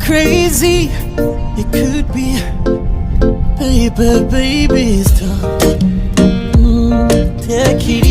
crazy. It could be, baby, stop. Take it